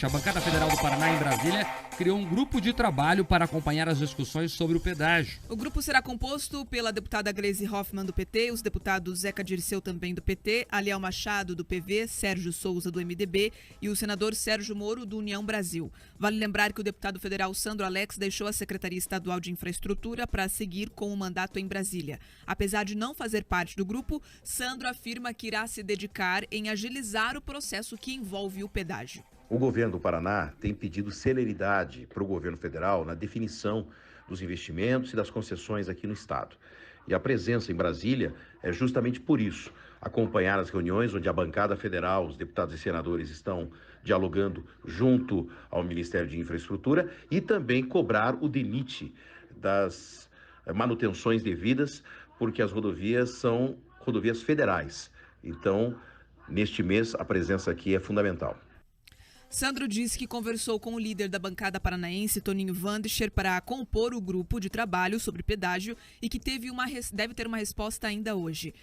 A bancada federal do Paraná, em Brasília, criou um grupo de trabalho para acompanhar as discussões sobre o pedágio. O grupo será composto pela deputada Gleisi Hoffmann, do PT, os deputados Zeca Dirceu, também do PT, Aliel Machado, do PV, Sérgio Souza, do MDB e o senador Sérgio Moro, do União Brasil. Vale lembrar que o deputado federal Sandro Alex deixou a Secretaria Estadual de Infraestrutura para seguir com o mandato em Brasília. Apesar de não fazer parte do grupo, Sandro afirma que irá se dedicar em agilizar o processo que envolve o pedágio. O governo do Paraná tem pedido celeridade para o governo federal na definição dos investimentos e das concessões aqui no estado. E a presença em Brasília é justamente por isso, acompanhar as reuniões onde a bancada federal, os deputados e senadores estão dialogando junto ao Ministério de Infraestrutura e também cobrar o DENIT das manutenções devidas, porque as rodovias são rodovias federais. Então, neste mês, a presença aqui é fundamental. Sandro disse que conversou com o líder da bancada paranaense, Toninho Wandischer, para compor o grupo de trabalho sobre pedágio e que deve ter uma resposta ainda hoje.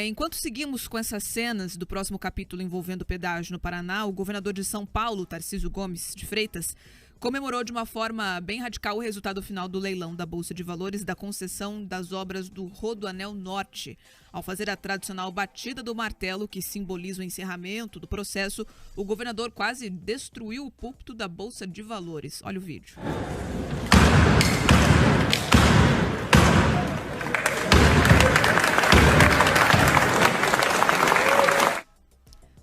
Enquanto seguimos com essas cenas do próximo capítulo envolvendo o pedágio no Paraná, o governador de São Paulo, Tarcísio Gomes de Freitas, comemorou de uma forma bem radical o resultado final do leilão da Bolsa de Valores da concessão das obras do Rodoanel Norte. Ao fazer a tradicional batida do martelo, que simboliza o encerramento do processo, o governador quase destruiu o púlpito da Bolsa de Valores. Olha o vídeo.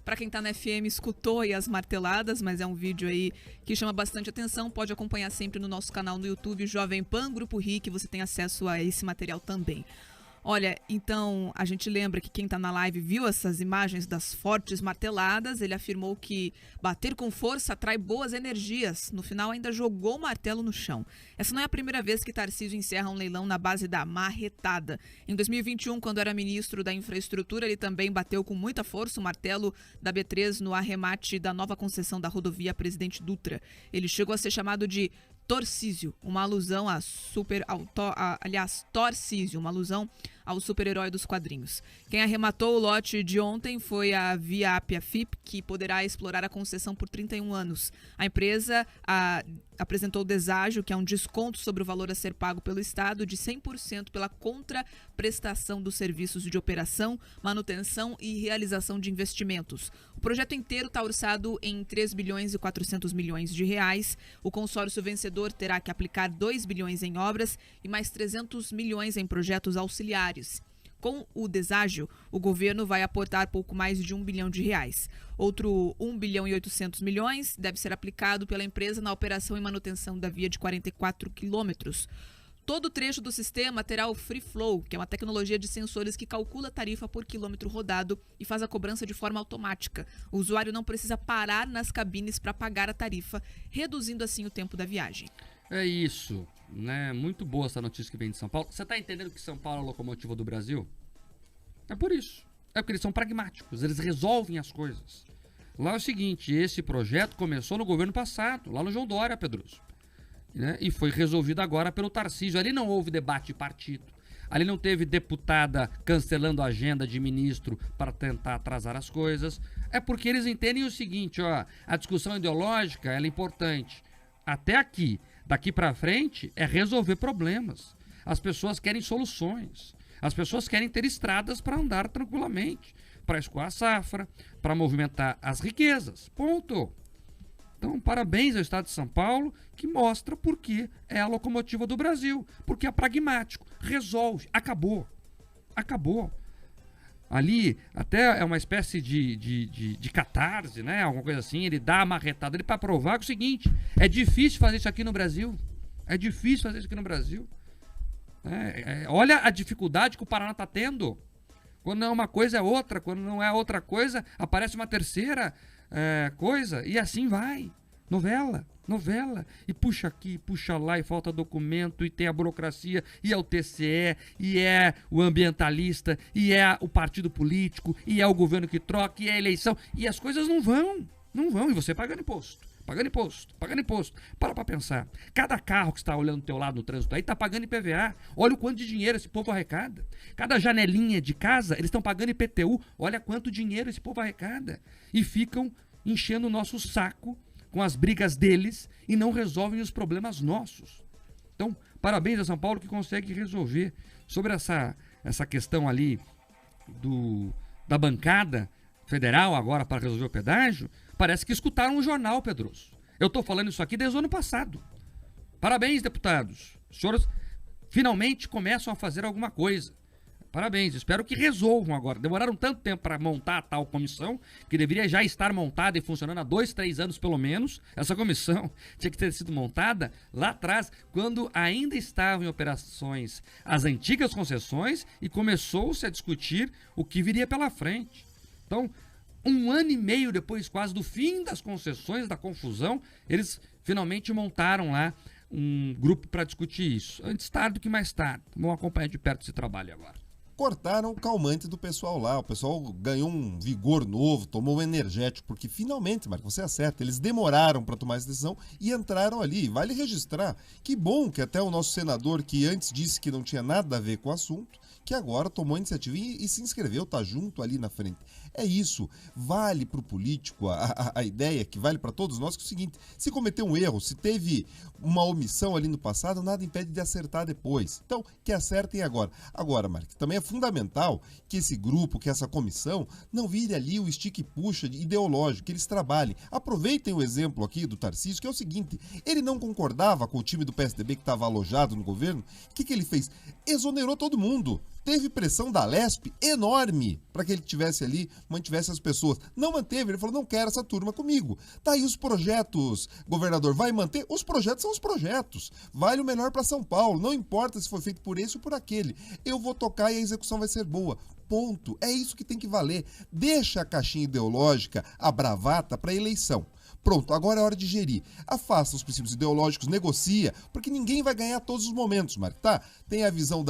Para quem está na FM, escutou aí as marteladas, mas é um vídeo aí que chama bastante atenção. Pode acompanhar sempre no nosso canal no YouTube, Jovem Pan Grupo RI, que você tem acesso a esse material também. Olha, então, a gente lembra que quem está na live viu essas imagens das fortes marteladas. Ele afirmou que bater com força atrai boas energias. No final, ainda jogou o martelo no chão. Essa não é a primeira vez que Tarcísio encerra um leilão na base da marretada. Em 2021, quando era ministro da Infraestrutura, ele também bateu com muita força o martelo da B3 no arremate da nova concessão da rodovia Presidente Dutra. Ele chegou a ser chamado de Torcísio, uma alusão a Torcísio, uma alusão ao super-herói dos quadrinhos. Quem arrematou o lote de ontem foi a Via Appia FIP, que poderá explorar a concessão por 31 anos. A empresa apresentou o deságio, que é um desconto sobre o valor a ser pago pelo Estado de 100% pela contraprestação dos serviços de operação, manutenção e realização de investimentos. O projeto inteiro está orçado em 3 bilhões e 400 milhões de reais. O consórcio vencedor terá que aplicar 2 bilhões em obras e mais 300 milhões em projetos auxiliares. Com o deságio, o governo vai aportar pouco mais de 1 bilhão de reais. Outro 1 bilhão e 800 milhões deve ser aplicado pela empresa na operação e manutenção da via de 44 quilômetros. Todo o trecho do sistema terá o Free Flow, que é uma tecnologia de sensores que calcula a tarifa por quilômetro rodado e faz a cobrança de forma automática. O usuário não precisa parar nas cabines para pagar a tarifa, reduzindo assim o tempo da viagem. É isso, né? Muito boa essa notícia que vem de São Paulo. Você tá entendendo que São Paulo é a locomotiva do Brasil? É por isso. É porque eles são pragmáticos, eles resolvem as coisas. Lá é o seguinte, esse projeto começou no governo passado, lá no João Dória, Pedroso. Né? E foi resolvido agora pelo Tarcísio. Ali não houve debate de partido. Ali não teve deputada cancelando a agenda de ministro para tentar atrasar as coisas. É porque eles entendem o seguinte, ó, a discussão ideológica ela é importante. Até aqui, daqui para frente, é resolver problemas. As pessoas querem soluções. As pessoas querem ter estradas para andar tranquilamente, para escoar a safra, para movimentar as riquezas. Ponto. Então, parabéns ao Estado de São Paulo, que mostra por que é a locomotiva do Brasil. Porque é pragmático, resolve, acabou. Acabou. Ali, até é uma espécie de catarse, né? Alguma coisa assim, ele dá a marretada ali para provar que é o seguinte, é difícil fazer isso aqui no Brasil. É difícil fazer isso aqui no Brasil. Olha a dificuldade que o Paraná está tendo. Quando não é uma coisa, é outra. Quando não é outra coisa, aparece uma terceira coisa. E assim vai. Novela. E puxa aqui, puxa lá, e falta documento, e tem a burocracia, e é o TCE, e é o ambientalista, e é o partido político, e é o governo que troca, e é a eleição. E as coisas não vão. E você pagando imposto. Pagando imposto. Para pensar. Cada carro que está olhando do teu lado no trânsito aí está pagando IPVA. Olha o quanto de dinheiro esse povo arrecada. Cada janelinha de casa, eles estão pagando IPTU. Olha quanto dinheiro esse povo arrecada. E ficam enchendo o nosso saco com as brigas deles e não resolvem os problemas nossos. Então, parabéns a São Paulo que consegue resolver. Sobre essa questão ali da bancada federal agora para resolver o pedágio, parece que escutaram um jornal, Pedroso. Eu estou falando isso aqui desde o ano passado. Parabéns, deputados. Os senhores finalmente começam a fazer alguma coisa. Parabéns, espero que resolvam agora. Demoraram tanto tempo para montar a tal comissão, que deveria já estar montada e funcionando há 2, 3 anos pelo menos. Essa comissão tinha que ter sido montada lá atrás, quando ainda estavam em operações as antigas concessões e começou-se a discutir o que viria pela frente. Então, 1 ano e meio depois quase do fim das concessões, da confusão, eles finalmente montaram lá um grupo para discutir isso. Antes tarde do que mais tarde. Vamos acompanhar de perto esse trabalho agora. Cortaram o calmante do pessoal lá, o pessoal ganhou um vigor novo, tomou um energético, porque finalmente, Marco, você acerta, eles demoraram para tomar essa decisão e entraram ali. Vale registrar, que bom que até o nosso senador, que antes disse que não tinha nada a ver com o assunto, que agora tomou a iniciativa e se inscreveu, tá junto ali na frente. É isso, vale para o político a ideia que vale para todos nós, que é o seguinte, se cometeu um erro, se teve uma omissão ali no passado, nada impede de acertar depois. Então, que acertem agora. Agora, Marco, também é fundamental que esse grupo, que essa comissão, não vire ali o estique e puxa ideológico, que eles trabalhem. Aproveitem o exemplo aqui do Tarcísio, que é o seguinte, ele não concordava com o time do PSDB que estava alojado no governo, o que ele fez? Exonerou todo mundo. Teve pressão da Lesp enorme para que ele tivesse ali, mantivesse as pessoas. Não manteve, ele falou, não quero essa turma comigo. Tá aí os projetos, governador, vai manter? Os projetos são os projetos. Vale o melhor para São Paulo, não importa se foi feito por esse ou por aquele. Eu vou tocar e a execução vai ser boa. Ponto. É isso que tem que valer. Deixa a caixinha ideológica, a bravata para eleição. Pronto, agora é hora de gerir. Afasta os princípios ideológicos, negocia, porque ninguém vai ganhar todos os momentos, Marco, tá? Tem a visão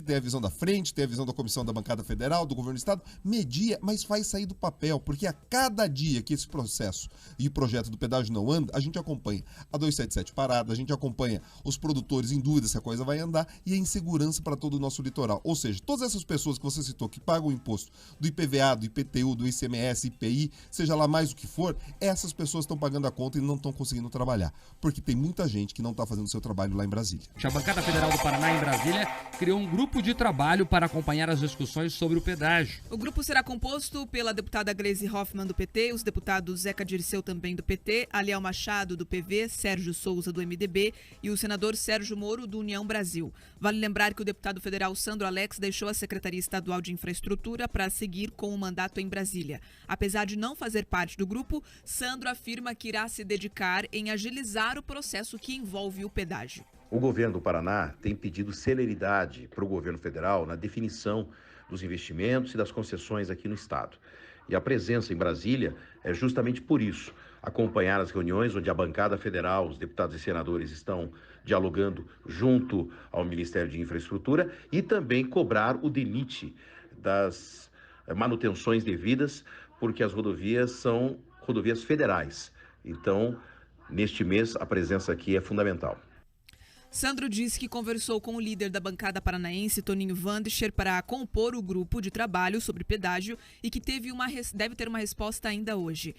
tem a visão da frente, tem a visão da comissão da bancada federal, do governo do estado, media, mas faz sair do papel, porque a cada dia que esse processo e o projeto do pedágio não anda, a gente acompanha a 277 parada, a gente acompanha os produtores em dúvida se a coisa vai andar e a insegurança para todo o nosso litoral. Ou seja, todas essas pessoas que você citou que pagam o imposto do IPVA, do IPTU, do ICMS, IPI, seja lá mais o que for, essas pessoas estão pagando a conta e não estão conseguindo trabalhar, porque tem muita gente que não está fazendo o seu trabalho lá em Brasília. A Bancada Federal do Paraná, em Brasília, criou um grupo de trabalho para acompanhar as discussões sobre o pedágio. O grupo será composto pela deputada Gleisi Hoffmann, do PT, os deputados Zeca Dirceu, também do PT, Aliel Machado, do PV, Sérgio Souza, do MDB e o senador Sérgio Moro, do União Brasil. Vale lembrar que o deputado federal Sandro Alex deixou a Secretaria Estadual de Infraestrutura para seguir com o mandato em Brasília. Apesar de não fazer parte do grupo, Sandro afirma que irá se dedicar em agilizar o processo que envolve o pedágio. O governo do Paraná tem pedido celeridade para o governo federal na definição dos investimentos e das concessões aqui no estado. E a presença em Brasília é justamente por isso, acompanhar as reuniões onde a bancada federal, os deputados e senadores estão dialogando junto ao Ministério de Infraestrutura e também cobrar o DENIT das manutenções devidas, porque as rodovias são rodovias federais. Então, neste mês, a presença aqui é fundamental. Sandro disse que conversou com o líder da bancada paranaense, Toninho Wandischer, para compor o grupo de trabalho sobre pedágio e que deve ter uma resposta ainda hoje.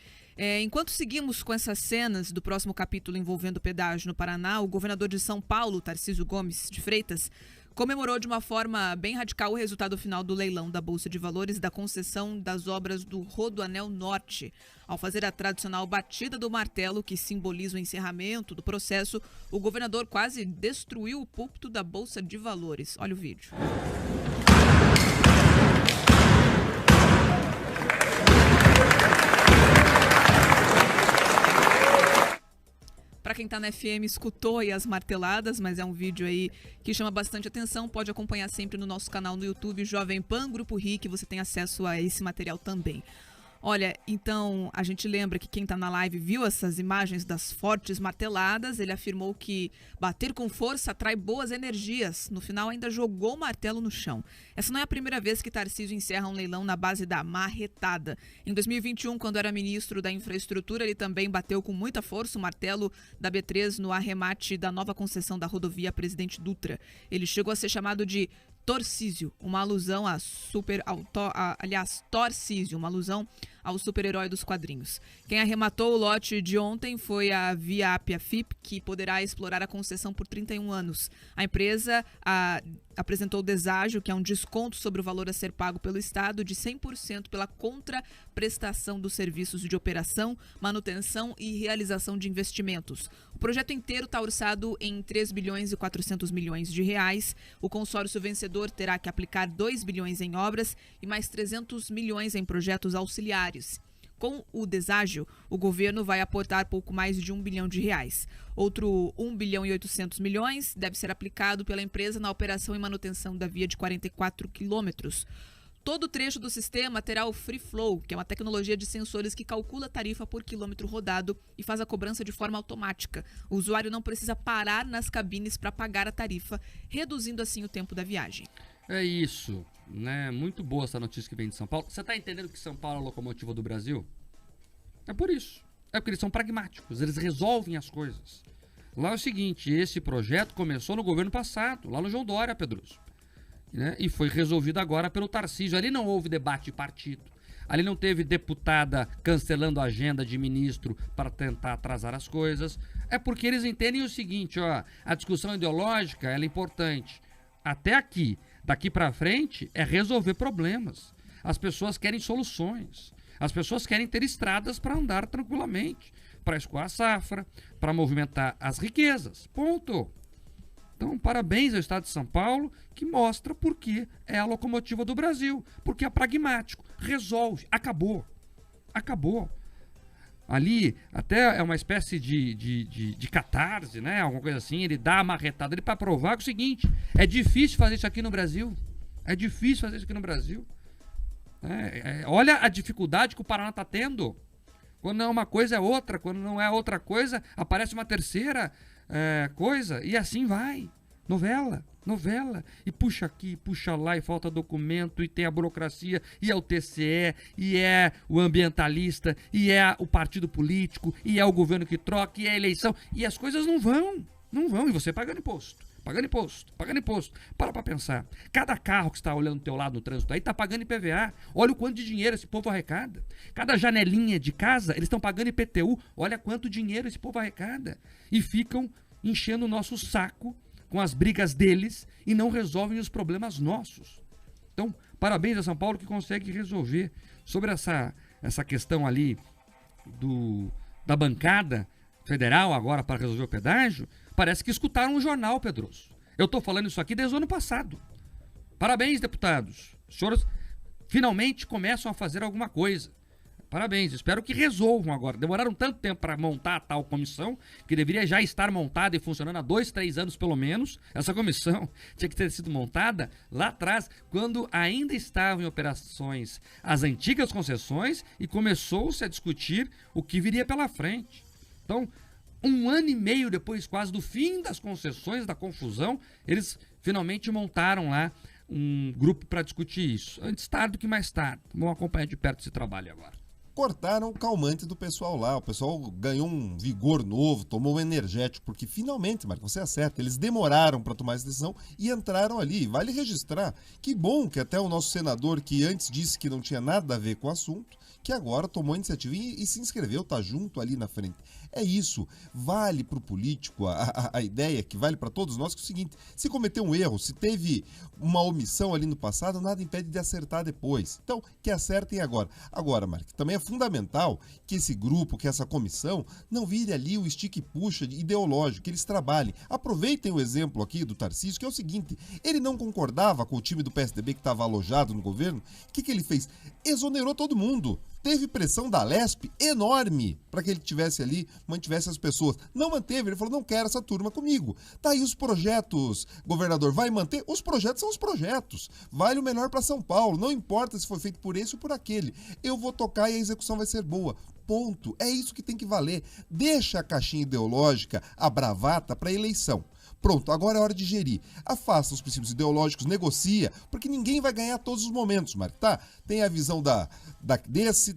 Enquanto seguimos com essas cenas do próximo capítulo envolvendo o pedágio no Paraná, o governador de São Paulo, Tarcísio Gomes de Freitas, comemorou de uma forma bem radical o resultado final do leilão da Bolsa de Valores da concessão das obras do Rodoanel Norte. Ao fazer a tradicional batida do martelo, que simboliza o encerramento do processo, o governador quase destruiu o púlpito da Bolsa de Valores. Olha o vídeo. Para quem está na FM, escutou aí as marteladas, mas é um vídeo aí que chama bastante atenção. Pode acompanhar sempre no nosso canal no YouTube, Jovem Pan Grupo RI, você tem acesso a esse material também. Olha, então, a gente lembra que quem está na live viu essas imagens das fortes marteladas. Ele afirmou que bater com força atrai boas energias. No final, ainda jogou o martelo no chão. Essa não é a primeira vez que Tarcísio encerra um leilão na base da marretada. Em 2021, quando era ministro da Infraestrutura, ele também bateu com muita força o martelo da B3 no arremate da nova concessão da rodovia Presidente Dutra. Ele chegou a ser chamado de Torcísio, uma alusão a Torcísio, uma alusão ao super-herói dos quadrinhos. Quem arrematou o lote de ontem foi a Viap-Afip, que poderá explorar a concessão por 31 anos. A empresa apresentou deságio, que é um desconto sobre o valor a ser pago pelo Estado de 100% pela contraprestação dos serviços de operação, manutenção e realização de investimentos. O projeto inteiro está orçado em 3 bilhões e 400 milhões de reais. O consórcio vencedor terá que aplicar 2 bilhões em obras e mais 300 milhões em projetos auxiliares. Com o deságio, o governo vai aportar pouco mais de 1 bilhão de reais. Outro 1 bilhão e 800 milhões deve ser aplicado pela empresa na operação e manutenção da via de 44 quilômetros. Todo o trecho do sistema terá o Free Flow, que é uma tecnologia de sensores que calcula a tarifa por quilômetro rodado e faz a cobrança de forma automática. O usuário não precisa parar nas cabines para pagar a tarifa, reduzindo assim o tempo da viagem. É isso, né? Muito boa essa notícia que vem de São Paulo. Você tá entendendo que São Paulo é a locomotiva do Brasil? É por isso. É porque eles são pragmáticos, eles resolvem as coisas. Lá é o seguinte, esse projeto começou no governo passado, lá no João Dória, Pedroso. Né? E foi resolvido agora pelo Tarcísio. Ali não houve debate de partido. Ali não teve deputada cancelando a agenda de ministro para tentar atrasar as coisas. É porque eles entendem o seguinte, ó, a discussão ideológica ela é importante. Até aqui, daqui para frente, é resolver problemas. As pessoas querem soluções. As pessoas querem ter estradas para andar tranquilamente, para escoar a safra, para movimentar as riquezas. Ponto. Então, parabéns ao Estado de São Paulo, que mostra por que é a locomotiva do Brasil. Porque é pragmático, resolve, acabou. Acabou. Ali, até é uma espécie de catarse, né? Alguma coisa assim, ele dá a marretada ali para provar que é o seguinte, é difícil fazer isso aqui no Brasil. É difícil fazer isso aqui no Brasil. Olha a dificuldade que o Paraná está tendo. Quando não é uma coisa, é outra. Quando não é outra coisa, aparece uma terceira coisa. E assim vai. Novela. E puxa aqui, puxa lá, e falta documento, e tem a burocracia, e é o TCE, e é o ambientalista, e é o partido político, e é o governo que troca, e é a eleição. E as coisas não vão. E você pagando imposto. Pagando imposto. Para pra pensar. Cada carro que está olhando do teu lado no trânsito aí está pagando IPVA. Olha o quanto de dinheiro esse povo arrecada. Cada janelinha de casa, eles estão pagando IPTU. Olha quanto dinheiro esse povo arrecada. E ficam enchendo o nosso saco com as brigas deles e não resolvem os problemas nossos. Então, parabéns a São Paulo que consegue resolver. Sobre essa questão ali da bancada federal agora para resolver o pedágio, parece que escutaram um jornal, Pedroso. Eu estou falando isso aqui desde o ano passado. Parabéns, deputados. Os senhores finalmente começam a fazer alguma coisa. Parabéns, espero que resolvam agora. Demoraram tanto tempo para montar a tal comissão, que deveria já estar montada e funcionando há 2, 3 anos pelo menos. Essa comissão tinha que ter sido montada lá atrás, quando ainda estavam em operações as antigas concessões e começou-se a discutir o que viria pela frente. Então, 1 ano e meio depois quase do fim das concessões, da confusão, eles finalmente montaram lá um grupo para discutir isso. Antes tarde do que mais tarde. Vamos acompanhar de perto esse trabalho agora. Cortaram o calmante do pessoal lá. O pessoal ganhou um vigor novo, tomou um energético, porque finalmente, Marco, você acerta, eles demoraram para tomar essa decisão e entraram ali. Vale registrar. Que bom que até o nosso senador, que antes disse que não tinha nada a ver com o assunto, que agora tomou a iniciativa e se inscreveu, tá junto ali na frente. É isso, vale para o político a ideia que vale para todos nós, que é o seguinte, se cometeu um erro, se teve uma omissão ali no passado, nada impede de acertar depois. Então, que acertem agora. Agora, Marco, também é fundamental que esse grupo, que essa comissão, não vire ali o estique e puxa ideológico, que eles trabalhem. Aproveitem o exemplo aqui do Tarcísio, que é o seguinte, ele não concordava com o time do PSDB que estava alojado no governo, o que ele fez? Exonerou todo mundo. Teve pressão da Lesp enorme para que ele tivesse ali, mantivesse as pessoas. Não manteve, ele falou, não quero essa turma comigo. Tá aí os projetos, governador, vai manter? Os projetos são os projetos. Vale o melhor para São Paulo, não importa se foi feito por esse ou por aquele. Eu vou tocar e a execução vai ser boa. Ponto. É isso que tem que valer. Deixa a caixinha ideológica, a bravata para eleição. Pronto, agora é hora de gerir. Afasta os princípios ideológicos, negocia, porque ninguém vai ganhar todos os momentos, Marco, tá? Tem a visão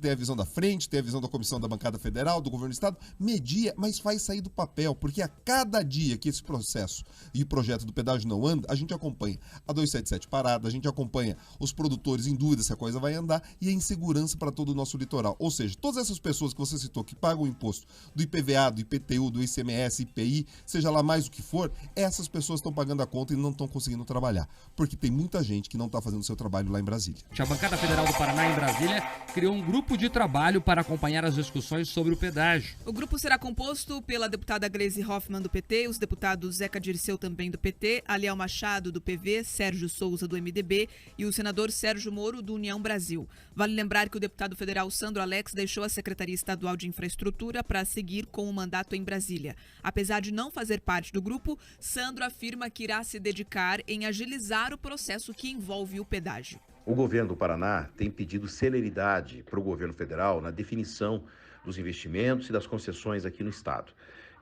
tem a visão da frente, tem a visão da comissão da bancada federal, do governo do estado, media, mas faz sair do papel, porque a cada dia que esse processo e o projeto do pedágio não anda, a gente acompanha a 277 parada, a gente acompanha os produtores em dúvida se a coisa vai andar e a insegurança para todo o nosso litoral. Ou seja, todas essas pessoas que você citou que pagam o imposto do IPVA, do IPTU, do ICMS, IPI, seja lá mais o que for, essas pessoas estão pagando a conta e não estão conseguindo trabalhar, porque tem muita gente que não está fazendo o seu trabalho lá em Brasília. A bancada federal do Paraná em Brasília criou um grupo de trabalho para acompanhar as discussões sobre o pedágio. O grupo será composto pela deputada Gleisi Hoffmann, do PT, os deputados Zeca Dirceu, também do PT, Aliel Machado, do PV, Sérgio Souza, do MDB e o senador Sérgio Moro, do União Brasil. Vale lembrar que o deputado federal Sandro Alex deixou a Secretaria Estadual de Infraestrutura para seguir com o mandato em Brasília. Apesar de não fazer parte do grupo, Sandro afirma que irá se dedicar em agilizar o processo que envolve o pedágio. O governo do Paraná tem pedido celeridade para o governo federal na definição dos investimentos e das concessões aqui no estado.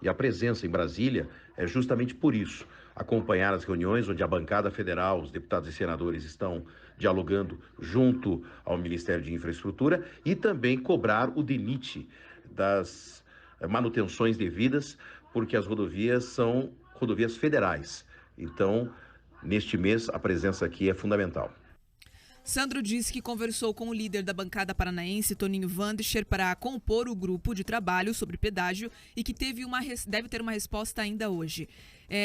E a presença em Brasília é justamente por isso, acompanhar as reuniões onde a bancada federal, os deputados e senadores estão dialogando junto ao Ministério de Infraestrutura e também cobrar o DENIT das manutenções devidas, porque as rodovias são rodovias federais. Então, neste mês, a presença aqui é fundamental. Sandro disse que conversou com o líder da bancada paranaense, Toninho Wandischer, para compor o grupo de trabalho sobre pedágio e que deve ter uma resposta ainda hoje.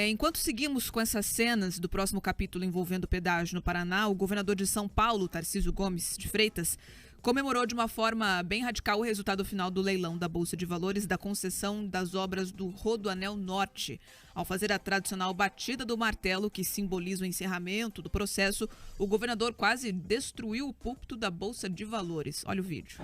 Enquanto seguimos com essas cenas do próximo capítulo envolvendo o pedágio no Paraná, o governador de São Paulo, Tarcísio Gomes de Freitas, comemorou de uma forma bem radical o resultado final do leilão da Bolsa de Valores da concessão das obras do Rodoanel Norte. Ao fazer a tradicional batida do martelo, que simboliza o encerramento do processo, o governador quase destruiu o púlpito da Bolsa de Valores. Olha o vídeo.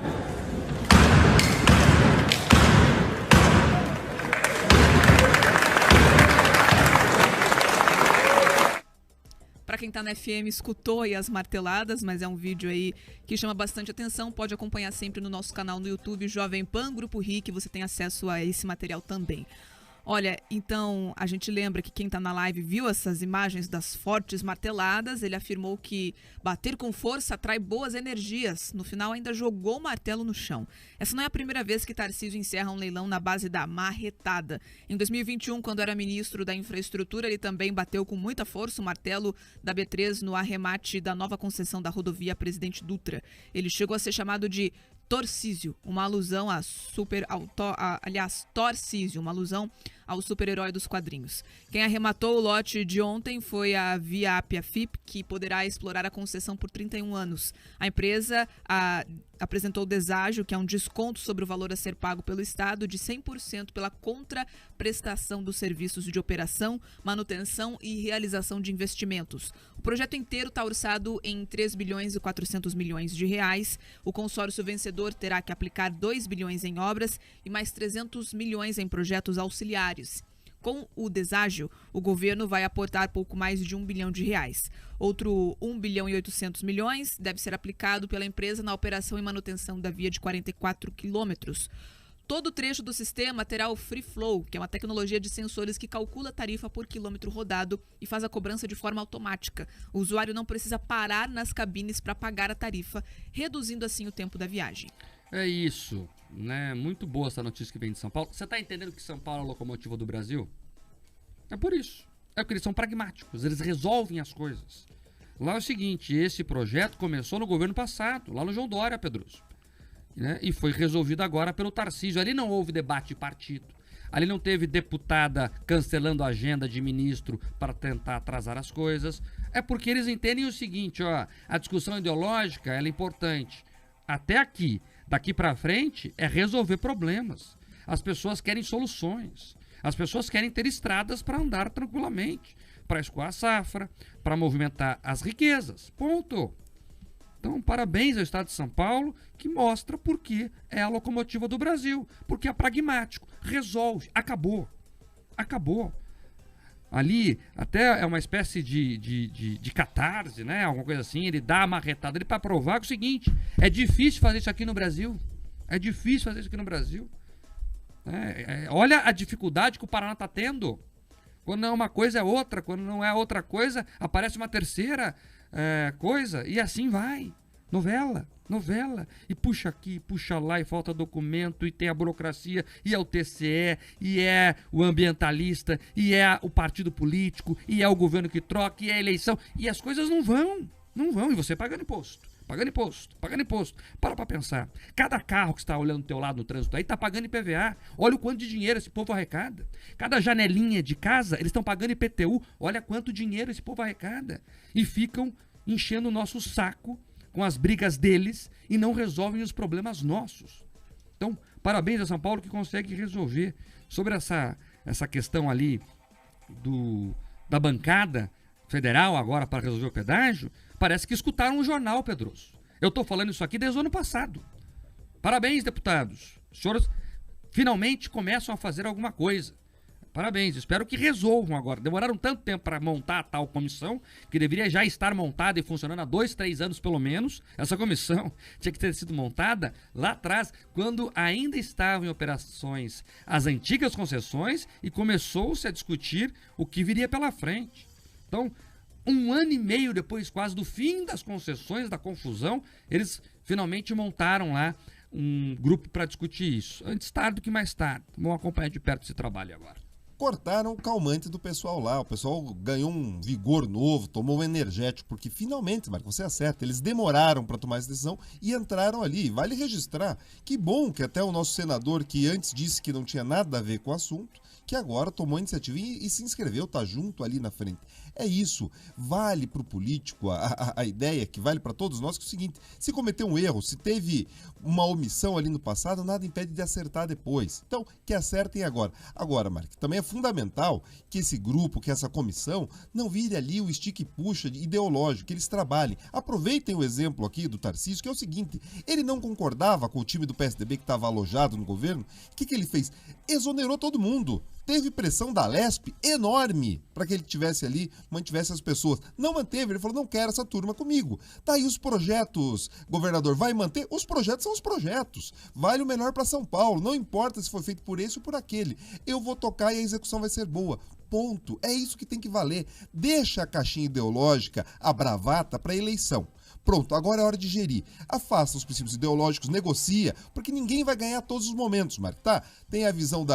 Para quem está na FM, escutou aí as marteladas, mas é um vídeo aí que chama bastante atenção. Pode acompanhar sempre no nosso canal no YouTube, Jovem Pan Grupo RI, você tem acesso a esse material também. Olha, então a gente lembra que quem está na live viu essas imagens das fortes marteladas. Ele afirmou que bater com força atrai boas energias. No final ainda jogou o martelo no chão. Essa não é a primeira vez que Tarcísio encerra um leilão na base da marretada. Em 2021, quando era ministro da Infraestrutura, ele também bateu com muita força o martelo da B3 no arremate da nova concessão da rodovia Presidente Dutra. Ele chegou a ser chamado de Torcísio, uma alusão a Torcísio, uma alusão ao super-herói dos quadrinhos. Quem arrematou o lote de ontem foi a Viap-Afip, que poderá explorar a concessão por 31 anos. A empresa apresentou o deságio, que é um desconto sobre o valor a ser pago pelo Estado de 100% pela contraprestação dos serviços de operação, manutenção e realização de investimentos. O projeto inteiro está orçado em 3 bilhões e 400 milhões de reais. O consórcio vencedor terá que aplicar 2 bilhões em obras e mais 300 milhões em projetos auxiliares. Com o deságio, o governo vai aportar pouco mais de 1 bilhão de reais. Outro 1 bilhão e 800 milhões deve ser aplicado pela empresa na operação e manutenção da via de 44 quilômetros. Todo o trecho do sistema terá o Free Flow, que é uma tecnologia de sensores que calcula a tarifa por quilômetro rodado e faz a cobrança de forma automática. O usuário não precisa parar nas cabines para pagar a tarifa, reduzindo assim o tempo da viagem. É isso, né? Muito boa essa notícia que vem de São Paulo. Você tá entendendo que São Paulo é a locomotiva do Brasil? É por isso. É porque eles são pragmáticos, eles resolvem as coisas. Lá é o seguinte, esse projeto começou no governo passado, lá no João Dória, Pedroso. Né? E foi resolvido agora pelo Tarcísio. Ali não houve debate de partido. Ali não teve deputada cancelando a agenda de ministro para tentar atrasar as coisas. É porque eles entendem o seguinte, ó, a discussão ideológica ela é importante. Até aqui. Daqui para frente é resolver problemas. As pessoas querem soluções. As pessoas querem ter estradas para andar tranquilamente, para escoar a safra, para movimentar as riquezas. Ponto. Então, parabéns ao Estado de São Paulo, que mostra por que é a locomotiva do Brasil. Porque é pragmático, resolve, acabou. Acabou. Ali, até é uma espécie de catarse, né? Alguma coisa assim, ele dá a marretada ali para provar que é o seguinte, é difícil fazer isso aqui no Brasil. É difícil fazer isso aqui no Brasil. Olha a dificuldade que o Paraná está tendo Quando não é uma coisa, é outra. Quando não é outra coisa, aparece uma terceira coisa. E assim vai. Novela. E puxa aqui, puxa lá, e falta documento, e tem a burocracia, e é o TCE, e é o ambientalista, e é o partido político, e é o governo que troca, e é a eleição. E as coisas não vão. E você pagando imposto. Para pra pensar. Cada carro que está olhando do teu lado no trânsito aí está pagando IPVA. Olha o quanto de dinheiro esse povo arrecada. Cada janelinha de casa, eles estão pagando IPTU. Olha quanto dinheiro esse povo arrecada. E ficam enchendo o nosso saco com as brigas deles e não resolvem os problemas nossos. Então, parabéns a São Paulo que consegue resolver. Sobre essa questão ali da bancada federal agora para resolver o pedágio, parece que escutaram um jornal, Pedroso. Eu estou falando isso aqui desde o ano passado. Parabéns, deputados. Os senhores finalmente começam a fazer alguma coisa. Parabéns, espero que resolvam agora. Demoraram tanto tempo para montar a tal comissão, que deveria já estar montada e funcionando há 2, 3 anos pelo menos. Essa comissão tinha que ter sido montada lá atrás, quando ainda estavam em operações as antigas concessões e começou-se a discutir o que viria pela frente. Então, 1 ano e meio depois quase do fim das concessões, da confusão, eles finalmente montaram lá um grupo para discutir isso. Antes tarde do que mais tarde. Vamos acompanhar de perto esse trabalho agora. Cortaram o calmante do pessoal lá. O pessoal ganhou um vigor novo, tomou um energético, porque finalmente, Marco, você acerta, eles demoraram para tomar essa decisão e entraram ali. Vale registrar. Que bom que até o nosso senador, que antes disse que não tinha nada a ver com o assunto, que agora tomou a iniciativa e se inscreveu, tá junto ali na frente. É isso, vale para o político a ideia que vale para todos nós, que é o seguinte: se cometeu um erro, se teve uma omissão ali no passado, nada impede de acertar depois. Então, que acertem agora. Agora, Marco, também é fundamental que esse grupo, que essa comissão, não vire ali o estica e puxa ideológico, que eles trabalhem. Aproveitem o exemplo aqui do Tarcísio, que é o seguinte: ele não concordava com o time do PSDB que estava alojado no governo. O que ele fez? Exonerou todo mundo. Teve pressão da Lesp enorme para que ele tivesse ali, mantivesse as pessoas. Não manteve, ele falou: não quero essa turma comigo. Tá aí os projetos, governador, vai manter? Os projetos são os projetos. Vale o melhor para São Paulo, não importa se foi feito por esse ou por aquele. Eu vou tocar e a execução vai ser boa. Ponto. É isso que tem que valer. Deixa a caixinha ideológica, a bravata para eleição. Pronto, agora é hora de gerir. Afasta os princípios ideológicos, negocia, porque ninguém vai ganhar todos os momentos, Marco, tá? Tem a visão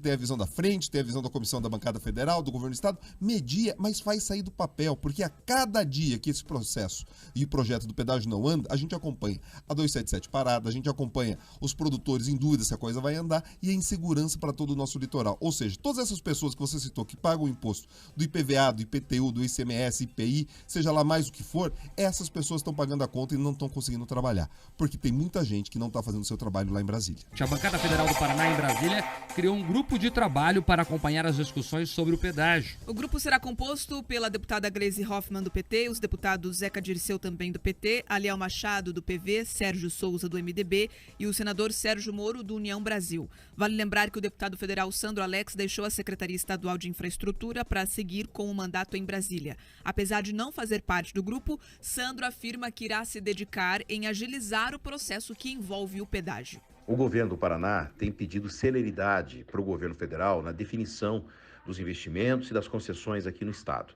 tem a visão da frente, tem a visão da comissão da bancada federal, do governo do estado, media, mas faz sair do papel, porque a cada dia que esse processo e o projeto do pedágio não anda, a gente acompanha a 277 parada, a gente acompanha os produtores em dúvida se a coisa vai andar e a insegurança para todo o nosso litoral. Ou seja, todas essas pessoas que você citou que pagam o imposto do IPVA, do IPTU, do ICMS, IPI, seja lá mais o que for, essas pessoas estão pagando a conta e não estão conseguindo trabalhar, porque tem muita gente que não está fazendo o seu trabalho lá em Brasília. A Bancada Federal do Paraná, em Brasília, criou um grupo de trabalho para acompanhar as discussões sobre o pedágio. O grupo será composto pela deputada Gleisi Hoffmann, do PT, os deputados Zeca Dirceu, também do PT, Aliel Machado, do PV, Sérgio Souza, do MDB e o senador Sérgio Moro, do União Brasil. Vale lembrar que o deputado federal Sandro Alex deixou a Secretaria Estadual de Infraestrutura para seguir com o mandato em Brasília. Apesar de não fazer parte do grupo, Sandro afirma que irá se dedicar em agilizar o processo que envolve o pedágio. O governo do Paraná tem pedido celeridade para o governo federal na definição dos investimentos e das concessões aqui no estado.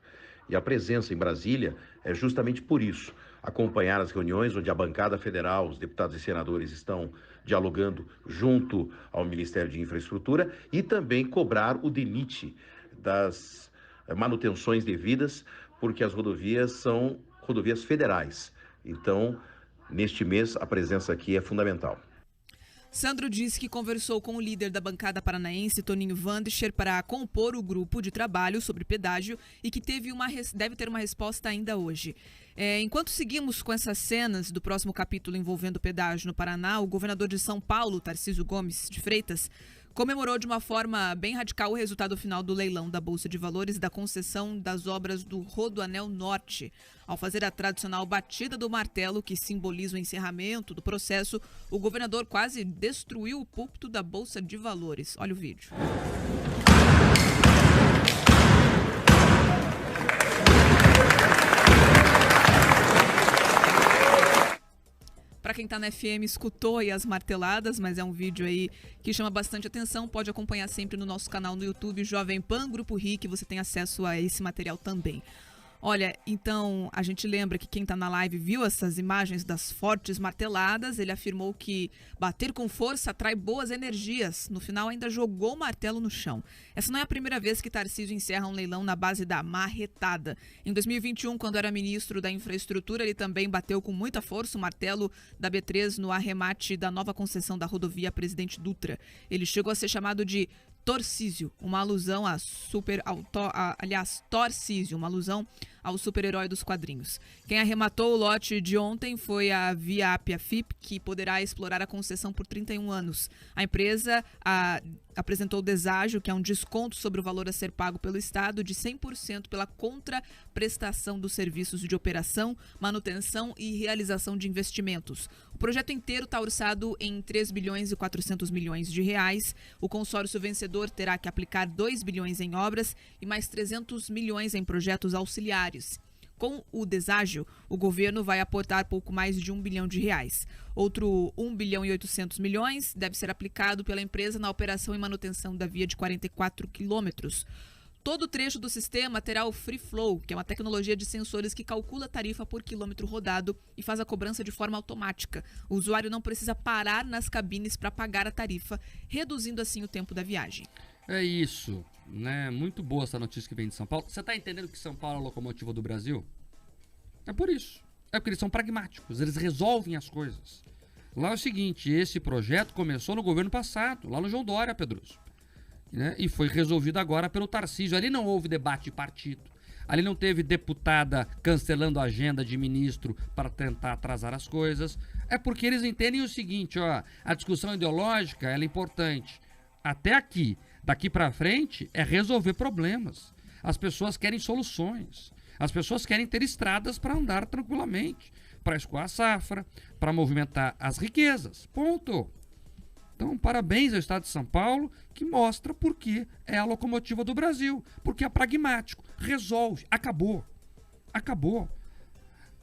E a presença em Brasília é justamente por isso. Acompanhar as reuniões onde a bancada federal, os deputados e senadores estão dialogando junto ao Ministério de Infraestrutura e também cobrar o DENIT das manutenções devidas, porque as rodovias são rodovias federais. Então, neste mês, a presença aqui é fundamental. Sandro disse que conversou com o líder da bancada paranaense, Toninho Wandischer, para compor o grupo de trabalho sobre pedágio e que deve ter uma resposta ainda hoje. Enquanto seguimos com essas cenas do próximo capítulo envolvendo pedágio no Paraná, o governador de São Paulo, Tarcísio Gomes de Freitas, comemorou de uma forma bem radical o resultado final do leilão da Bolsa de Valores da concessão das obras do Rodoanel Norte. Ao fazer a tradicional batida do martelo, que simboliza o encerramento do processo, o governador quase destruiu o púlpito da Bolsa de Valores. Olha o vídeo. Para Para quem tá na FM, escutou aí as marteladas, mas é um vídeo aí que chama bastante atenção. Pode acompanhar sempre no nosso canal no YouTube, Jovem Pan Grupo RIC, você tem acesso a esse material também. Olha, então, a gente lembra que quem tá na live viu essas imagens das fortes marteladas. Ele afirmou que bater com força atrai boas energias. No final, ainda jogou o martelo no chão. Essa não é a primeira vez que Tarcísio encerra um leilão na base da marretada. Em 2021, quando era ministro da Infraestrutura, ele também bateu com muita força o martelo da B3 no arremate da nova concessão da rodovia Presidente Dutra. Ele chegou a ser chamado de Torcísio, uma alusão Torcísio, uma alusão ao super-herói dos quadrinhos. Quem arrematou o lote de ontem foi a Viap-Afip, que poderá explorar a concessão por 31 anos. A empresa apresentou o deságio, que é um desconto sobre o valor a ser pago pelo Estado de 100% pela contraprestação dos serviços de operação, manutenção e realização de investimentos. O projeto inteiro está orçado em 3 bilhões e 400 milhões de reais. O consórcio vencedor terá que aplicar 2 bilhões em obras e mais 300 milhões em projetos auxiliares. Com o deságio, o governo vai aportar pouco mais de 1 bilhão de reais. Outro 1 bilhão e 800 milhões deve ser aplicado pela empresa na operação e manutenção da via de 44 quilômetros. Todo trecho do sistema terá o Free Flow, que é uma tecnologia de sensores que calcula a tarifa por quilômetro rodado e faz a cobrança de forma automática. O usuário não precisa parar nas cabines para pagar a tarifa, reduzindo assim o tempo da viagem. É isso, né? Muito boa essa notícia que vem de São Paulo. Você tá entendendo que São Paulo é a locomotiva do Brasil? É por isso. É porque eles são pragmáticos, eles resolvem as coisas. Lá é o seguinte, esse projeto começou no governo passado, lá no João Dória, Pedroso. Né? E foi resolvido agora pelo Tarcísio. Ali não houve debate de partido. Ali não teve deputada cancelando a agenda de ministro para tentar atrasar as coisas. É porque eles entendem o seguinte, ó, a discussão ideológica ela é importante. Até aqui, daqui para frente, é resolver problemas. As pessoas querem soluções. As pessoas querem ter estradas para andar tranquilamente, para escoar a safra, para movimentar as riquezas. Ponto. Então, parabéns ao Estado de São Paulo, que mostra por que é a locomotiva do Brasil. Porque é pragmático, resolve, acabou. Acabou.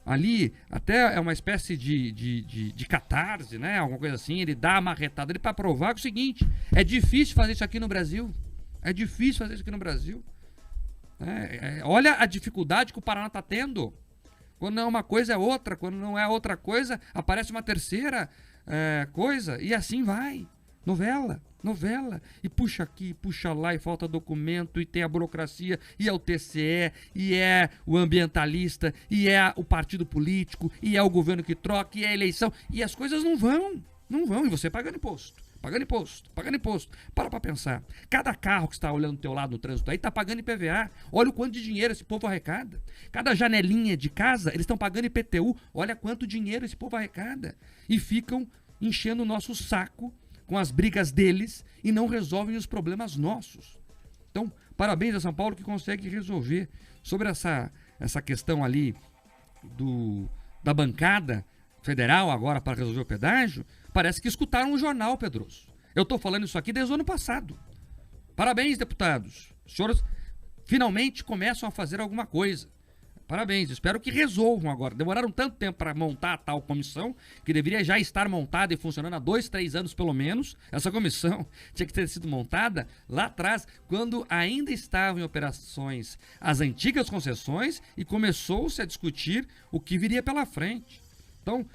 Ali, até é uma espécie de catarse, né? Alguma coisa assim, ele dá a marretada ali para provar que é o seguinte, é difícil fazer isso aqui no Brasil. É difícil fazer isso aqui no Brasil. Olha a dificuldade que o Paraná está tendo. Quando não é uma coisa, é outra. Quando não é outra coisa, aparece uma terceira coisa. E assim vai. Novela. E puxa aqui, puxa lá, e falta documento, e tem a burocracia, e é o TCE, e é o ambientalista, e é o partido político, e é o governo que troca, e é a eleição. E as coisas não vão. E você pagando imposto. Para pensar. Cada carro que está olhando do teu lado no trânsito aí está pagando IPVA. Olha o quanto de dinheiro esse povo arrecada. Cada janelinha de casa, eles estão pagando IPTU. Olha quanto dinheiro esse povo arrecada. E ficam enchendo o nosso saco com as brigas deles e não resolvem os problemas nossos. Então, parabéns a São Paulo que consegue resolver. Sobre essa questão ali da bancada federal agora para resolver o pedágio, parece que escutaram um jornal, Pedroso. Eu estou falando isso aqui desde o ano passado. Parabéns, deputados. Os senhores finalmente começam a fazer alguma coisa. Parabéns, espero que resolvam agora. Demoraram tanto tempo para montar a tal comissão, que deveria já estar montada e funcionando há 2, 3 anos pelo menos. Essa comissão tinha que ter sido montada lá atrás, quando ainda estavam em operações as antigas concessões e começou-se a discutir o que viria pela frente. Então,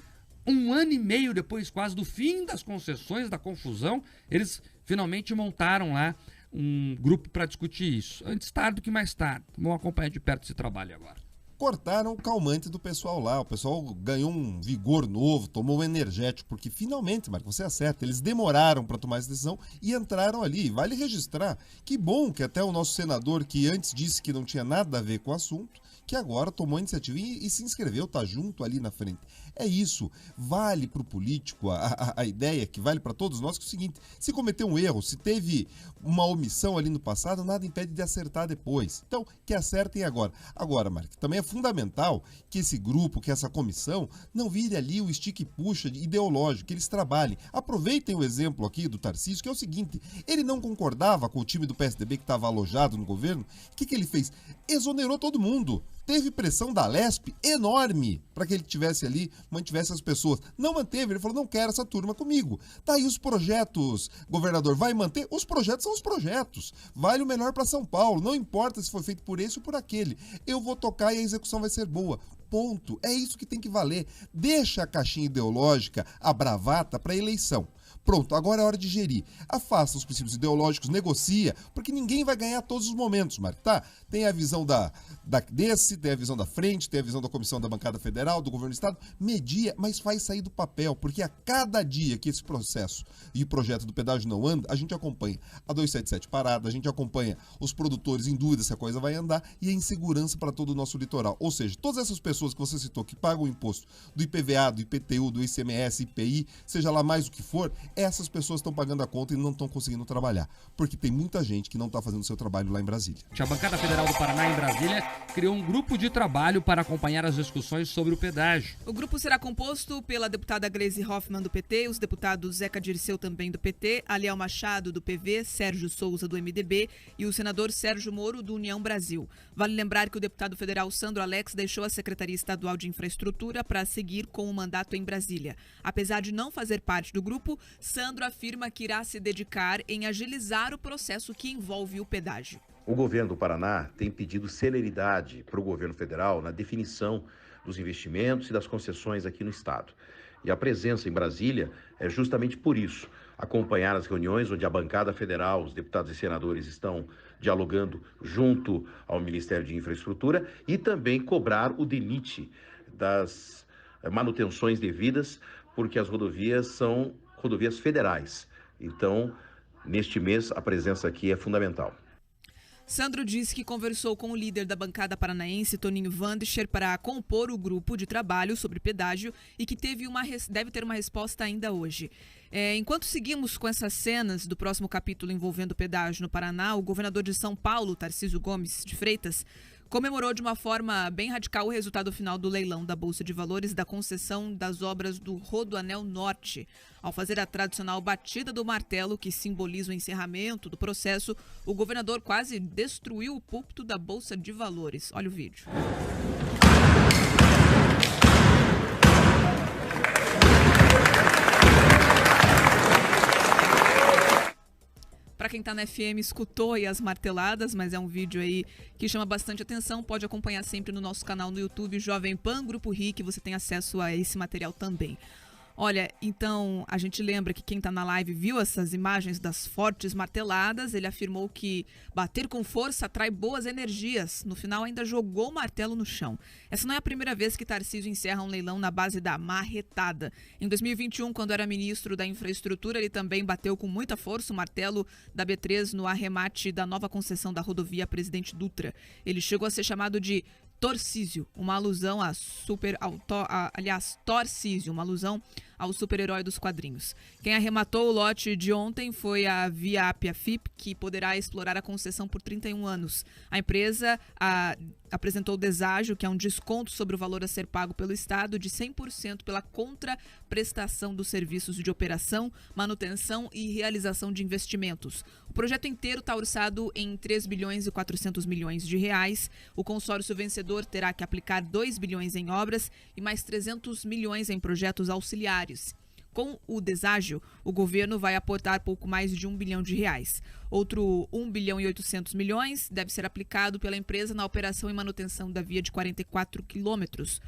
1 ano e meio depois quase do fim das concessões, da confusão, eles finalmente montaram lá um grupo para discutir isso. Antes tarde do que mais tarde. Vamos acompanhar de perto esse trabalho agora. Cortaram o calmante do pessoal lá. O pessoal ganhou um vigor novo, tomou um energético, porque finalmente, Marco, você acerta, eles demoraram para tomar essa decisão e entraram ali. Vale registrar. Que bom que até o nosso senador, que antes disse que não tinha nada a ver com o assunto, que agora tomou a iniciativa e se inscreveu, tá junto ali na frente. É isso, vale para o político a ideia que vale para todos nós, que é o seguinte, se cometeu um erro, se teve uma omissão ali no passado, nada impede de acertar depois. Então, que acertem agora. Agora, Marco, também é fundamental que esse grupo, que essa comissão, não vire ali o estica e puxa ideológico, que eles trabalhem. Aproveitem o exemplo aqui do Tarcísio, que é o seguinte, ele não concordava com o time do PSDB que estava alojado no governo, o que ele fez? Exonerou todo mundo. Teve pressão da Lesp enorme para que ele tivesse ali, mantivesse as pessoas. Não manteve, ele falou, não quero essa turma comigo. Tá aí os projetos, governador, vai manter? Os projetos são os projetos. Vale o melhor para São Paulo, não importa se foi feito por esse ou por aquele. Eu vou tocar e a execução vai ser boa. Ponto. É isso que tem que valer. Deixa a caixinha ideológica, a bravata para eleição. Pronto, agora é hora de gerir. Afasta os princípios ideológicos, negocia, porque ninguém vai ganhar todos os momentos, Marco, tá? Tem a visão tem a visão da frente, tem a visão da comissão da bancada federal, do governo do estado, media, mas faz sair do papel, porque a cada dia que esse processo e o projeto do pedágio não anda, a gente acompanha a 277 parada, a gente acompanha os produtores em dúvida se a coisa vai andar e a insegurança para todo o nosso litoral. Ou seja, todas essas pessoas que você citou que pagam o imposto do IPVA, do IPTU, do ICMS, IPI, seja lá mais o que for, essas pessoas estão pagando a conta e não estão conseguindo trabalhar, porque tem muita gente que não está fazendo o seu trabalho lá em Brasília. A bancada federal do Paraná, em Brasília, criou um grupo de trabalho para acompanhar as discussões sobre o pedágio. O grupo será composto pela deputada Gleisi Hoffmann, do PT, os deputados Zeca Dirceu, também do PT, Aliel Machado, do PV, Sérgio Souza, do MDB e o senador Sérgio Moro, do União Brasil. Vale lembrar que o deputado federal Sandro Alex deixou a Secretaria Estadual de Infraestrutura para seguir com o mandato em Brasília. Apesar de não fazer parte do grupo, Sandro afirma que irá se dedicar em agilizar o processo que envolve o pedágio. O governo do Paraná tem pedido celeridade para o governo federal na definição dos investimentos e das concessões aqui no estado. E a presença em Brasília é justamente por isso, acompanhar as reuniões onde a bancada federal, os deputados e senadores estão dialogando junto ao Ministério de Infraestrutura e também cobrar o DENIT das manutenções devidas, porque as rodovias são rodovias federais. Então, neste mês, a presença aqui é fundamental. Sandro disse que conversou com o líder da bancada paranaense, Toninho Vandischer, para compor o grupo de trabalho sobre pedágio e que deve ter uma resposta ainda hoje. Enquanto seguimos com essas cenas do próximo capítulo envolvendo pedágio no Paraná, o governador de São Paulo, Tarcísio Gomes de Freitas, comemorou de uma forma bem radical o resultado final do leilão da Bolsa de Valores da concessão das obras do Rodoanel Norte. Ao fazer a tradicional batida do martelo, que simboliza o encerramento do processo, o governador quase destruiu o púlpito da Bolsa de Valores. Olha o vídeo. Para quem está na FM, escutou aí as marteladas, mas é um vídeo aí que chama bastante atenção. Pode acompanhar sempre no nosso canal no YouTube, Jovem Pan Grupo RIC, você tem acesso a esse material também. Olha, então, a gente lembra que quem está na live viu essas imagens das fortes marteladas. Ele afirmou que bater com força atrai boas energias. No final, ainda jogou o martelo no chão. Essa não é a primeira vez que Tarcísio encerra um leilão na base da marretada. Em 2021, quando era ministro da Infraestrutura, ele também bateu com muita força o martelo da B3 no arremate da nova concessão da rodovia Presidente Dutra. Ele chegou a ser chamado de Torcísio, uma alusão Torcísio, uma alusão ao super-herói dos quadrinhos. Quem arrematou o lote de ontem foi a Viap FIP, que poderá explorar a concessão por 31 anos. A empresa apresentou o deságio, que é um desconto sobre o valor a ser pago pelo Estado de 100% pela contraprestação dos serviços de operação, manutenção e realização de investimentos. O projeto inteiro está orçado em 3 bilhões e 400 milhões de reais. O consórcio vencedor terá que aplicar 2 bilhões em obras e mais 300 milhões em projetos auxiliares. Com o deságio, o governo vai aportar pouco mais de 1 bilhão de reais. Outro 1 bilhão e 800 milhões deve ser aplicado pela empresa na operação e manutenção da via de 44 quilômetros.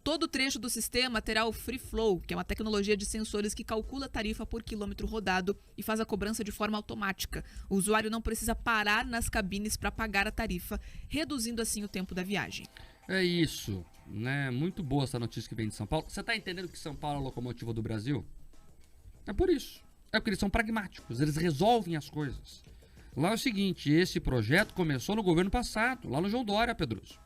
Todo trecho do sistema terá o Free Flow, que é uma tecnologia de sensores que calcula a tarifa por quilômetro rodado e faz a cobrança de forma automática. O usuário não precisa parar nas cabines para pagar a tarifa, reduzindo assim o tempo da viagem. É isso, né? Muito boa essa notícia que vem de São Paulo. Você tá entendendo que São Paulo é a locomotiva do Brasil? É por isso. É porque eles são pragmáticos, eles resolvem as coisas. Lá é o seguinte, esse projeto começou no governo passado, lá no João Dória, Pedroso.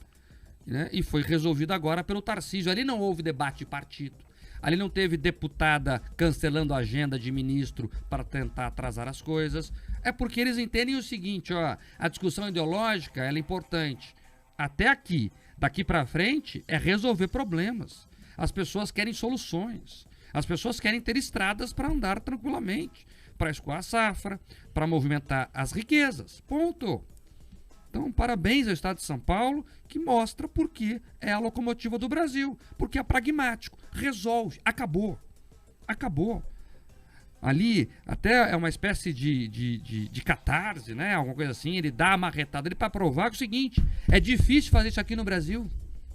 Né? E foi resolvido agora pelo Tarcísio. Ali não houve debate de partido. Ali não teve deputada cancelando a agenda de ministro para tentar atrasar as coisas. É porque eles entendem o seguinte, ó, a discussão ideológica ela é importante. Até aqui, daqui para frente, é resolver problemas. As pessoas querem soluções. As pessoas querem ter estradas para andar tranquilamente, para escoar a safra, para movimentar as riquezas. Ponto. Então, parabéns ao Estado de São Paulo, que mostra por que é a locomotiva do Brasil. Porque é pragmático, resolve, acabou. Acabou. Ali, até é uma espécie de catarse, né? Alguma coisa assim, ele dá a marretada ali para provar que é o seguinte, é difícil fazer isso aqui no Brasil.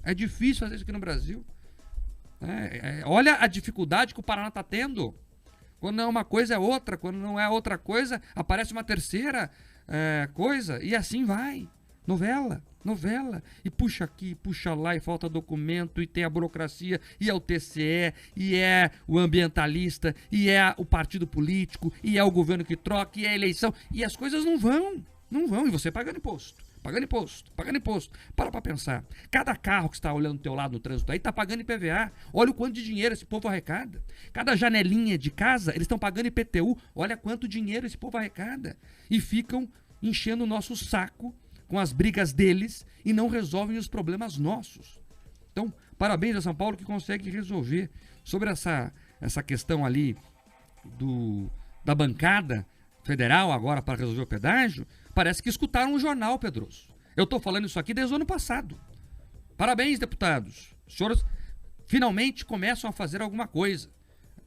É difícil fazer isso aqui no Brasil. Olha a dificuldade que o Paraná está tendo. Quando não é uma coisa, é outra. Quando não é outra coisa, aparece uma terceira coisa. E assim vai. Novela. E puxa aqui, puxa lá, e falta documento, e tem a burocracia, e é o TCE, e é o ambientalista, e é o partido político, e é o governo que troca, e é a eleição. E as coisas não vão. E você pagando imposto. Para pra pensar. Cada carro que está olhando do teu lado no trânsito aí está pagando IPVA. Olha o quanto de dinheiro esse povo arrecada. Cada janelinha de casa, eles estão pagando IPTU. Olha quanto dinheiro esse povo arrecada. E ficam enchendo o nosso saco com as brigas deles e não resolvem os problemas nossos. Então, parabéns a São Paulo que consegue resolver. Sobre essa questão ali da bancada federal agora para resolver o pedágio, parece que escutaram o jornal, Pedroso. Eu estou falando isso aqui desde o ano passado. Parabéns, deputados. Os senhores finalmente começam a fazer alguma coisa.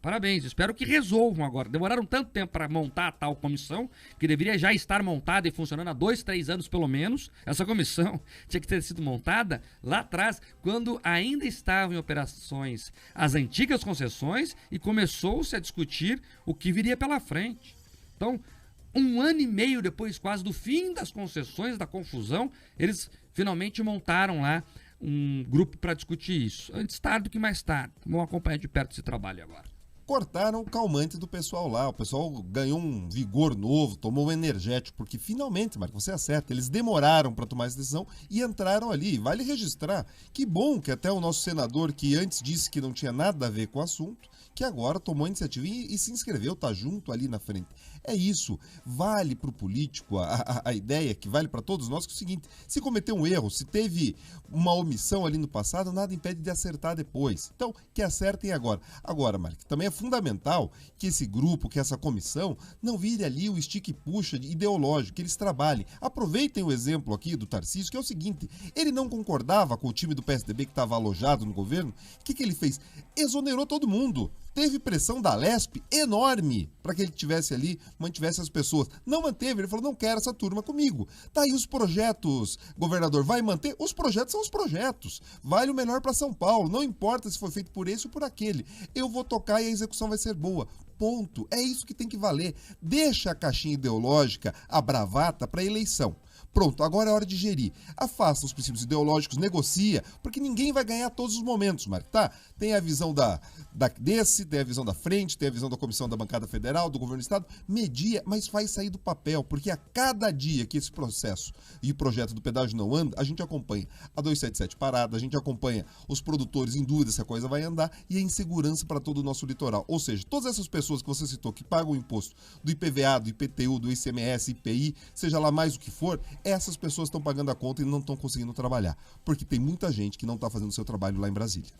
Parabéns, espero que resolvam agora. Demoraram tanto tempo para montar a tal comissão, que deveria já estar montada e funcionando há 2, 3 anos pelo menos. Essa comissão tinha que ter sido montada lá atrás, quando ainda estavam em operações as antigas concessões e começou-se a discutir o que viria pela frente. Então, 1 ano e meio depois quase do fim das concessões, da confusão, eles finalmente montaram lá um grupo para discutir isso. Antes tarde do que mais tarde. Vamos acompanhar de perto esse trabalho agora. Cortaram o calmante do pessoal lá. O pessoal ganhou um vigor novo, tomou um energético, porque finalmente, Marco, você acerta, eles demoraram para tomar essa decisão e entraram ali. Vale registrar. Que bom que até o nosso senador, que antes disse que não tinha nada a ver com o assunto, que agora tomou a iniciativa e se inscreveu, tá junto ali na frente. É isso, vale para o político a ideia que vale para todos nós, que é o seguinte, se cometeu um erro, se teve uma omissão ali no passado, nada impede de acertar depois. Então, que acertem agora. Agora, Marco, também é fundamental que esse grupo, que essa comissão, não vire ali o estica e puxa ideológico, que eles trabalhem. Aproveitem o exemplo aqui do Tarcísio, que é o seguinte, ele não concordava com o time do PSDB que estava alojado no governo, o que ele fez? Exonerou todo mundo. Teve pressão da Lesp enorme para que ele tivesse ali, mantivesse as pessoas. Não manteve, ele falou, não quero essa turma comigo. Tá aí os projetos, governador, vai manter? Os projetos são os projetos. Vale o melhor para São Paulo, não importa se foi feito por esse ou por aquele. Eu vou tocar e a execução vai ser boa. Ponto. É isso que tem que valer. Deixa a caixinha ideológica, a bravata para eleição. Pronto, agora é hora de gerir. Afasta os princípios ideológicos, negocia, porque ninguém vai ganhar todos os momentos, Marco, tá? Tem a visão tem a visão da frente, tem a visão da comissão da bancada federal, do governo do estado, media, mas faz sair do papel, porque a cada dia que esse processo e o projeto do pedágio não anda, a gente acompanha a 277 parada, a gente acompanha os produtores em dúvida se a coisa vai andar e a insegurança para todo o nosso litoral. Ou seja, todas essas pessoas que você citou que pagam o imposto do IPVA, do IPTU, do ICMS, IPI, seja lá mais o que for, essas pessoas estão pagando a conta e não estão conseguindo trabalhar, porque tem muita gente que não está fazendo o seu trabalho lá em Brasília.